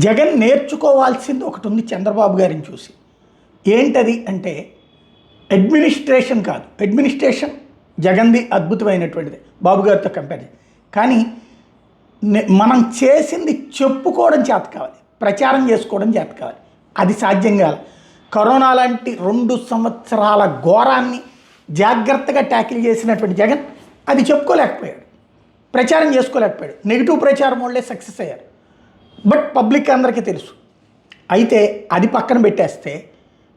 జగన్ నేర్చుకోవాల్సింది ఒకటి ఉంది చంద్రబాబు గారిని చూసి. ఏంటది అంటే అడ్మినిస్ట్రేషన్ కాదు. అడ్మినిస్ట్రేషన్ జగన్ది అద్భుతమైనటువంటిది బాబు గారితో కంపేర్ చేసి. కానీ మనం చేసింది చెప్పుకోవడం చేత కావాలి, ప్రచారం చేసుకోవడం చేత కావాలి. అది సాధ్యం కాదు. కరోనా లాంటి 2 సంవత్సరాల ఘోరాన్ని జాగ్రత్తగా ట్యాకిల్ చేసినటువంటి జగన్ అది చెప్పుకోలేకపోయాడు, ప్రచారం చేసుకోలేకపోయాడు. నెగిటివ్ ప్రచారం వాళ్ళే సక్సెస్ అయ్యారు. బట్ పబ్లిక్ అందరికీ తెలుసు. అయితే అది పక్కన పెట్టేస్తే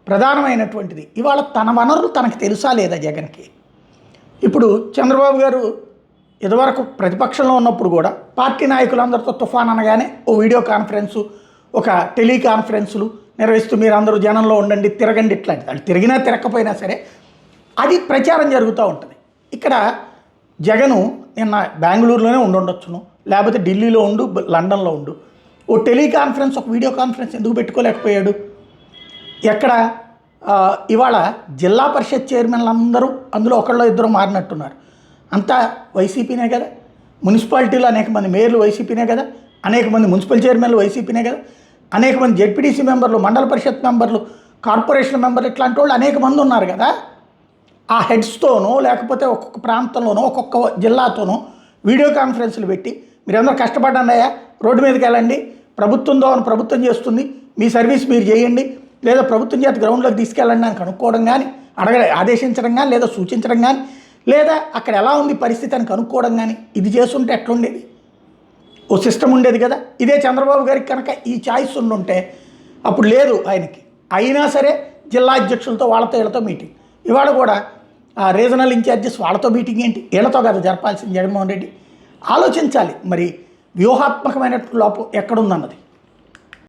ప్రధానమైనటువంటిది ఇవాళ తన వనరులు తనకు తెలుసా లేదా జగన్కి. ఇప్పుడు చంద్రబాబు గారు ఇదివరకు ప్రతిపక్షంలో ఉన్నప్పుడు కూడా పార్టీ నాయకులందరితో తుఫాన్ అనగానే ఓ వీడియో కాన్ఫరెన్సు, ఒక టెలికాన్ఫరెన్సులు నిర్వహిస్తూ మీరు అందరూ జనంలో ఉండండి, తిరగండి, ఇట్లాంటిది. అది తిరిగినా తిరగకపోయినా సరే అది ప్రచారం జరుగుతూ ఉంటుంది. ఇక్కడ జగను నిన్న బెంగళూరులోనే ఉండొచ్చును, లేకపోతే ఢిల్లీలో ఉండు, లండన్లో ఉండు. ఓ టెలికాన్ఫరెన్స్, ఒక వీడియో కాన్ఫరెన్స్ ఎందుకు పెట్టుకోలేకపోయాడు? ఎక్కడ ఇవాళ జిల్లా పరిషత్ చైర్మన్లు అందరూ అందులో ఒకళ్ళో ఇద్దరు మారినట్టున్నారు. అంతా వైసీపీనే కదా. మున్సిపాలిటీలో అనేక మంది మేయర్లు వైసీపీనే కదా, అనేక మంది మున్సిపల్ చైర్మన్లు వైసీపీనే కదా, అనేక మంది జెడ్పీటీసీ మెంబర్లు, మండల పరిషత్ మెంబర్లు, కార్పొరేషన్ మెంబర్లు, ఇట్లాంటి వాళ్ళు అనేక మంది ఉన్నారు కదా. ఆ హెడ్స్తోనో లేకపోతే ఒక్కొక్క ప్రాంతంలోనో ఒక్కొక్క జిల్లాతోనో వీడియో కాన్ఫరెన్స్లు పెట్టి మీరందరూ కష్టపడ్డాయా, రోడ్డు మీదకి వెళ్ళండి, ప్రభుత్వంతో ప్రభుత్వం చేస్తుంది, మీ సర్వీస్ మీరు చేయండి, లేదా ప్రభుత్వం చేత గ్రౌండ్లోకి తీసుకెళ్ళండి అని కనుక్కోవడం కానీ, ఆదేశించడం కానీ, లేదా సూచించడం కానీ, లేదా అక్కడ ఎలా ఉంది పరిస్థితి అని కనుక్కోవడం కానీ, ఇది చేస్తుంటే ఎట్లుండేది? ఓ సిస్టమ్ ఉండేది కదా. ఇదే చంద్రబాబు గారికి కనుక ఈ ఛాయిస్ ఉండుంటే అప్పుడు లేదు ఆయనకి. అయినా సరే జిల్లా అధ్యక్షులతో వాళ్ళతో వీళ్ళతో మీటింగ్. ఇవాళ కూడా రీజనల్ ఇన్ఛార్జెస్ వాళ్ళతో మీటింగ్ ఏంటి? వీళ్ళతో కదా జరపాల్సింది జగన్మోహన్ రెడ్డి. ఆలోచించాలి మరి వ్యూహాత్మకమైనటువంటి లోపం ఎక్కడుందన్నది.